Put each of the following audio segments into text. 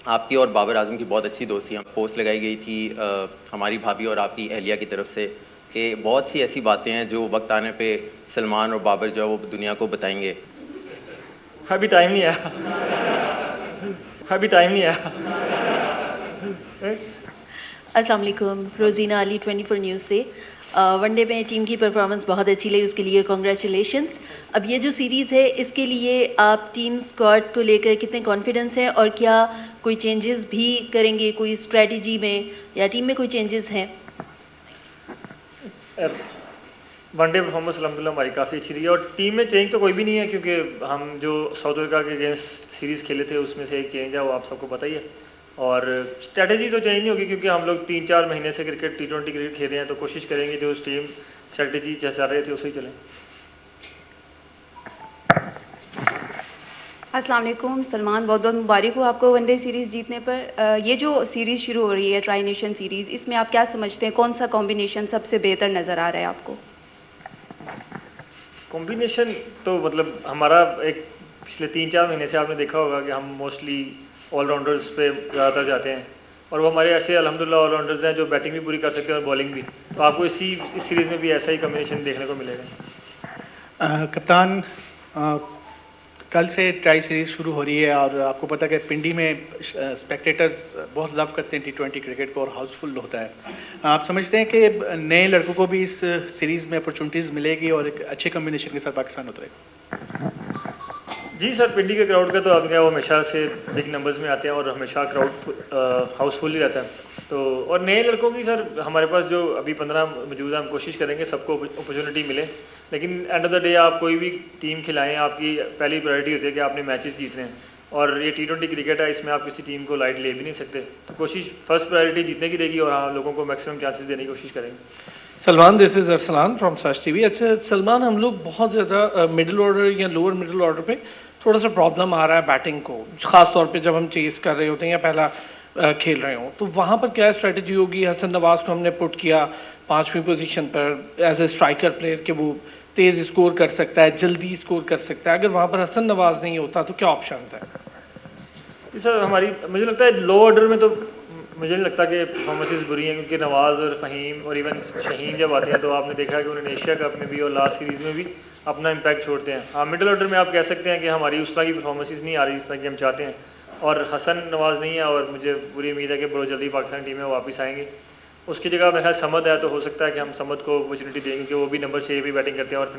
आपकी और बाबर आजम की बहुत अच्छी दोस्ती है। पोस्ट लगाई गई थी हमारी भाभी और आपकी अहलिया की तरफ से कि बहुत सी ऐसी बातें हैं जो वक्त आने पे सलमान और बाबर जो है वो दुनिया को बताएंगे। अभी टाइम नहीं आया। अभी टाइम नहीं आया। अस्सलाम वालेकुम, रोजीना अली 24 न्यूज़ से। वनडे में टीम की परफॉर्मेंस बहुत अच्छी लगी, उसके लिए कॉन्ग्रेचुलेशंस। अब ये जो सीरीज़ है इसके लिए आप टीम स्क्वाड को लेकर कितने कॉन्फिडेंस हैं और क्या कोई चेंजेस भी करेंगे, कोई स्ट्रेटजी में या टीम में कोई चेंजेस हैं? वनडे परफॉर्मेंस अलहमदिल्ला हमारी काफ़ी अच्छी रही है और टीम में चेंज तो कोई भी नहीं है, क्योंकि हम जो साउथ अफ्रीका के अगेंस्ट सीरीज़ खेले थे उसमें से एक चेंज है, वो आप सबको पता ही है। और स्ट्रैटेजी तो चेंज नहीं होगी, क्योंकि हम लोग 3-4 महीने से क्रिकेट T20 क्रिकेट खेल रहे हैं, तो कोशिश करेंगे जो टीम स्ट्रैटेजी चल रहे थे उसे ही चलें। अस्सलाम वालेकुम सलमान, बहुत बहुत मुबारक हो आपको वनडे सीरीज़ जीतने पर। ये जो सीरीज़ शुरू हो रही है ट्राई नेशन सीरीज़, इसमें आप क्या समझते हैं, कौन सा कॉम्बिनेशन सबसे बेहतर नज़र आ रहा है आपको? कॉम्बिनेशन तो मतलब हमारा एक पिछले 3-4 महीने से आपने देखा होगा कि हम मोस्टली ऑलराउंडर्स पे ज़्यादातर जाते हैं, और वो हमारे ऐसे अल्हम्दुलिल्लाह ऑलराउंडर्स हैं जो बैटिंग भी पूरी कर सकते हैं और बॉलिंग भी। तो आपको इस सीरीज़ में भी ऐसा ही कॉम्बिनेशन देखने को मिलेगा। कप्तान, कल से ट्राई सीरीज़ शुरू हो रही है और आपको पता है कि पिंडी में स्पेक्टेटर्स बहुत लव करते हैं T20 क्रिकेट को और हाउसफुल होता है। आप समझते हैं कि नए लड़कों को भी इस सीरीज़ में अपॉर्चुनिटीज़ मिलेगी और एक अच्छे कम्बिनेशन के साथ पाकिस्तान उतरेगा? जी सर, पिंडी के क्राउड का तो आपने वो हमेशा से बिग नंबर्स में आते हैं और हमेशा क्राउड हाउसफुल ही रहता है। तो और नए लड़कों की सर हमारे पास जो अभी 15 मौजूद है, हम कोशिश करेंगे सबको अपॉर्चुनिटी मिले, लेकिन एंड ऑफ द डे आप कोई भी टीम खिलाएं, आपकी पहली प्रायोरिटी होती है कि आपने मैचेस जीतने हैं, और ये T20 क्रिकेट है, इसमें आप किसी टीम को लाइट ले भी नहीं सकते। तो कोशिश फर्स्ट प्रायोरिटी जीतने की रहेगी और हाँ, लोगों को मैक्सिमम चांसेस देने की कोशिश करेंगे। Salman, this is Arsalan from such TV. अच्छा सलमान, हम लोग बहुत ज़्यादा मिडिल ऑर्डर या लोअर मिडिल ऑर्डर पे थोड़ा सा प्रॉब्लम आ रहा है बैटिंग को, ख़ास तौर पे जब हम चेस कर रहे होते हैं या पहला खेल रहे हों, तो वहाँ पर क्या स्ट्रेटजी होगी? हसन नवाज को हमने पुट किया 5वीं पोजीशन पर एज ए स्ट्राइकर प्लेयर कि वो तेज़ स्कोर कर सकता है, जल्दी स्कोर कर सकता है। अगर वहाँ पर हसन नवाज नहीं होता तो क्या ऑप्शन है? सर हमारी मुझे लगता है लो ऑर्डर में तो मुझे नहीं लगता कि परफॉर्मेंसेस बुरी हैं, क्योंकि नवाज़ और फ़हीम और इवन शहीन जब आते हैं तो आपने देखा है कि उन्होंने एशिया कप में भी और लास्ट सीरीज़ में भी अपना इम्पैक्ट छोड़ते हैं। हाँ, मिडिल ऑर्डर में आप कह सकते हैं कि हमारी उस तरह की परफॉर्मेंसेस नहीं आ रही जिस तरह की हम चाहते हैं, और हसन नवाज नहीं है, और मुझे पूरी उम्मीद है कि बहुत जल्दी पाकिस्तान टीम में वापस आएंगे। उसकी जगह मेरा ख्याल समद है, तो हो सकता है कि हम समद को अपॉर्चुनिटी देंगे कि वो भी नंबर 6 भी बैटिंग करते हैं और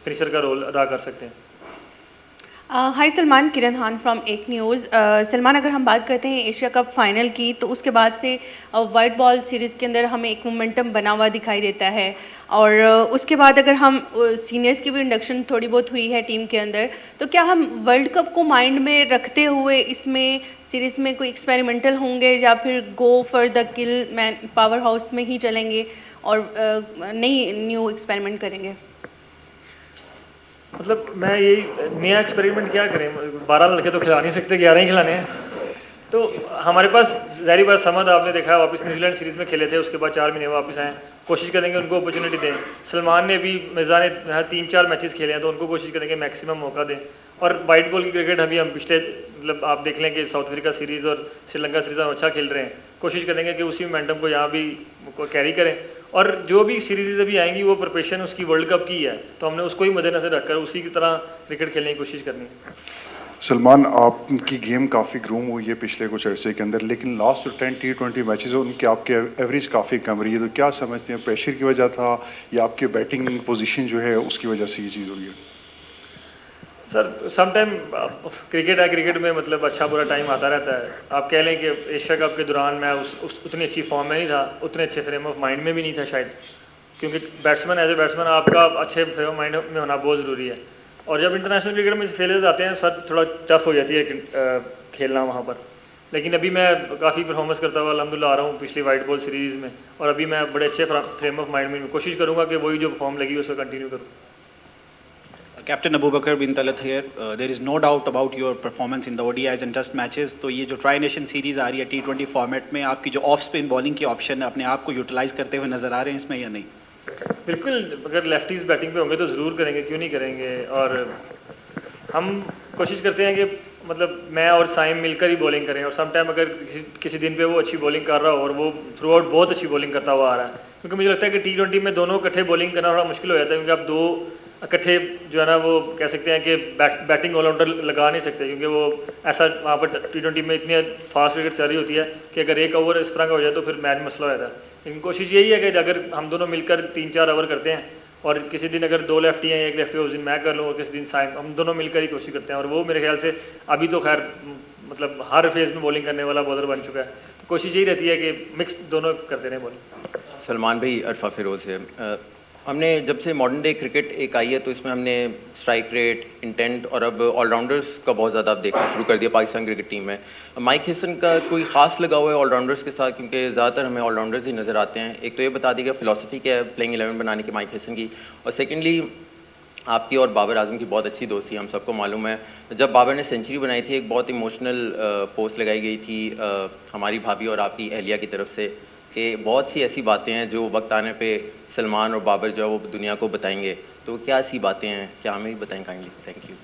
फिनिशर का रोल अदा कर सकते हैं। हाय सलमान, किरण खान फ्रॉम एक न्यूज़। सलमान, अगर हम बात करते हैं एशिया कप फाइनल की, तो उसके बाद से वाइट बॉल सीरीज़ के अंदर हमें एक मोमेंटम बना हुआ दिखाई देता है, और उसके बाद अगर हम सीनियर्स की भी इंडक्शन थोड़ी बहुत हुई है टीम के अंदर, तो क्या हम वर्ल्ड कप को माइंड में रखते हुए इसमें सीरीज़ में कोई एक्सपेरिमेंटल होंगे या फिर go for the kill man power house में ही चलेंगे और नई न्यू एक्सपेरिमेंट करेंगे? मतलब मैं यही नया एक्सपेरिमेंट क्या करें, 12 लड़के तो खिला नहीं सकते, 11 ही खिलाने हैं। तो हमारे पास ज़ाहिर बात समद आपने देखा है वापस न्यूजीलैंड सीरीज़ में खेले थे, उसके बाद 4 महीने वापस आए। कोशिश करेंगे उनको अपॉर्चुनिटी दें। सलमान ने भी, मिर्ज़ा ने 3-4 मैचेस खेले हैं, तो उनको कोशिश करेंगे मैक्सिमम मौका दें। और वाइट बॉल की क्रिकेट अभी हम पिछले मतलब आप देख लें कि साउथ अफ्रीका सीरीज़ और श्रीलंका सीरीज़ हम अच्छा खेल रहे हैं। कोशिश करेंगे कि उसी मोमेंटम को यहाँ भी कैरी करें, और जो भी सीरीज़ अभी आएंगी वो प्रिपरेशन उसकी वर्ल्ड कप की है, तो हमने उसको ही मद्देनजर रखकर उसी की तरह क्रिकेट खेलने की कोशिश करनी है। सलमान, आपकी गेम काफ़ी ग्रूम हुई है पिछले कुछ अरसे के अंदर, लेकिन लास्ट 10 T20 मैचेस उनके आपके एवरेज काफ़ी कम रही है, तो क्या समझते हैं प्रेशर की वजह था या आपके बैटिंग पोजीशन जो है उसकी वजह से ये चीज़ हुई है? सर समटाइम क्रिकेट है, क्रिकेट में मतलब अच्छा बुरा टाइम आता रहता है। आप कह लें कि एशिया कप के दौरान मैं उतनी अच्छी फॉर्म में नहीं था, उतने अच्छे फ्रेम ऑफ माइंड में भी नहीं था शायद, क्योंकि बैट्समैन एज ए बैट्समैन आपका अच्छे फ्रेम ऑफ माइंड में होना बहुत ज़रूरी है। और जब इंटरनेशनल क्रिकेट में फेलियर्स आते हैं सर, थोड़ा टफ हो जाती है खेलना वहाँ पर। लेकिन अभी मैं काफ़ी परफॉर्मेंस करता हुआ अल्हम्दुलिल्लाह आ रहा हूँ पिछली वाइट बॉल सीरीज़ में, और अभी मैं बड़े अच्छे फ्रेम ऑफ माइंड में कोशिश करूँगा कि वही जो फॉर्म लगी उसको कंटिन्यू करूँ। Captain Abu Bakr bin Talat here. There is no doubt about your performance in the ODIs and Test matches. तो ये जो ट्राई नेशन सीरीज आ रही है T20 फॉर्मेट में, आपकी जो ऑफ स्पिन बॉलिंग की ऑप्शन है, अपने आप को यूटिलाइज करते हुए नजर आ रहे हैं इसमें या नहीं? बिल्कुल, अगर लेफ्टीज बैटिंग पे होंगे तो ज़रूर करेंगे, क्यों नहीं करेंगे। और हम कोशिश करते हैं कि मतलब मैं और साइम मिलकर ही बॉलिंग करें, और सम टाइम अगर किसी दिन पे वो अच्छी बॉलिंग कर रहा हो और वो थ्रू आउट बहुत अच्छी बॉलिंग करता हुआ आ रहा है, क्योंकि मुझे लगता है कि T20 में दोनों इकट्ठे बॉलिंग करना थोड़ा मुश्किल हो जाता है, क्योंकि आप दो इकट्ठे जो है ना वो कह सकते हैं कि बैटिंग ऑलराउंडर लगा नहीं सकते, क्योंकि वो ऐसा वहाँ पर T20 में इतनी फास्ट विकेट चल रही होती है कि अगर एक ओवर इस तरह का हो जाए तो फिर मैच मसला हो जाता है। लेकिन कोशिश यही है कि अगर हम दोनों मिलकर 3-4 ओवर करते हैं, और किसी दिन अगर 2 लेफ्टी हैं 1 लेफ्टी उस दिन मैं कर लूँ और किसी दिन साइम, हम दोनों मिलकर ही कोशिश करते हैं। और वो मेरे ख्याल से अभी तो खैर मतलब हर फेज़ में बॉलिंग करने वाला बॉलर बन चुका है, तो कोशिश यही रहती है कि मिक्स दोनों करते रहें बॉलिंग। सलमान भाई, अरफा फिरोज है। हमने जब से मॉडर्न डे क्रिकेट एक आई है तो इसमें हमने स्ट्राइक रेट, इंटेंट और अब ऑलराउंडर्स का बहुत ज़्यादा अब देखना शुरू कर दिया पाकिस्तान क्रिकेट टीम में। माइक हिसन का कोई ख़ास लगा हुआ है ऑलराउंडर्स के साथ, क्योंकि ज़्यादातर हमें ऑलराउंडर्स ही नज़र आते हैं। एक तो ये बता दीजिएगा फिलॉसफी क्या है प्लेइंग 11 बनाने की माइक हिसन की, और सेकेंडली आपकी और बाबर आजम की बहुत अच्छी दोस्ती हम सबको मालूम है। जब बाबर ने सेंचुरी बनाई थी एक बहुत इमोशनल पोस्ट लगाई गई थी हमारी भाभी और आपकी अहलिया की तरफ से, कि बहुत सी ऐसी बातें हैं जो वक्त आने पे सलमान और बाबर जो है वो दुनिया को बताएंगे। तो क्या ऐसी बातें हैं, क्या हमें भी बताएं काइंडली? Thank you.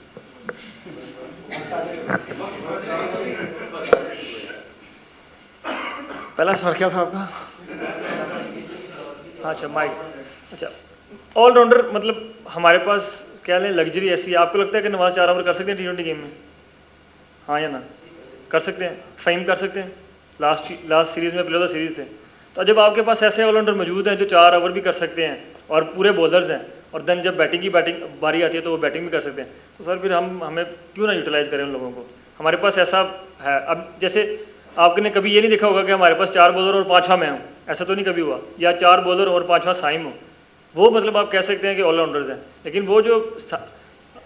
पहला सवाल क्या था आपका? अच्छा माइक, अच्छा ऑलराउंडर मतलब हमारे पास क्या लें लग्जरी ऐसी है। आपको लगता है कि नवाज 4 ओवर कर सकते हैं T20 गेम में? हाँ या ना? कर सकते हैं। फ़हीम कर सकते हैं? लास्ट सीरीज़ में प्ले ऑफ द सीरीज़ थे। तो जब आपके पास ऐसे ऑलराउंडर मौजूद हैं जो 4 ओवर भी कर सकते हैं और पूरे बॉलर्स हैं, और देन जब बैटिंग की बारी आती है तो वो बैटिंग भी कर सकते हैं, तो सर फिर हमें क्यों ना यूटिलाइज़ करें उन लोगों को? हमारे पास ऐसा है। अब जैसे आपने कभी ये नहीं देखा होगा कि हमारे पास 4 बॉलर और 5वां मैं हूँ, ऐसा तो नहीं कभी हुआ, या 4 बॉलर और 5वां साइम हो। वो मतलब आप कह सकते हैं कि ऑलराउंडर्स हैं। लेकिन वो जो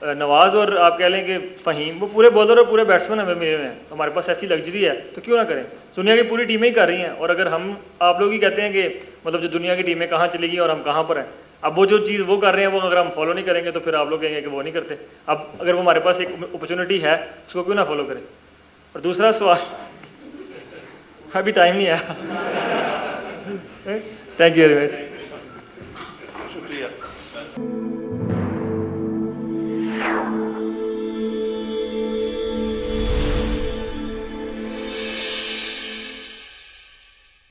नवाज और आप कह लें कि फ़हीम, वो पूरे बॉलर और पूरे बैट्समैन हमें मिले हुए हैं। हमारे पास ऐसी लग्जरी है तो क्यों ना करें? दुनिया की पूरी टीमें ही कर रही हैं, और अगर हम आप लोग ही कहते हैं कि मतलब जो दुनिया की टीमें कहाँ चलेगी और हम कहाँ पर हैं, अब वो जो चीज़ वो कर रहे हैं वो अगर हम फॉलो नहीं करेंगे तो फिर आप लोग कहेंगे कि वो नहीं करते। अब अगर वो हमारे पास एक अपॉर्चुनिटी है उसको क्यों ना फॉलो करें? और दूसरा सवाल, अभी टाइम नहीं आया। Thank you very much.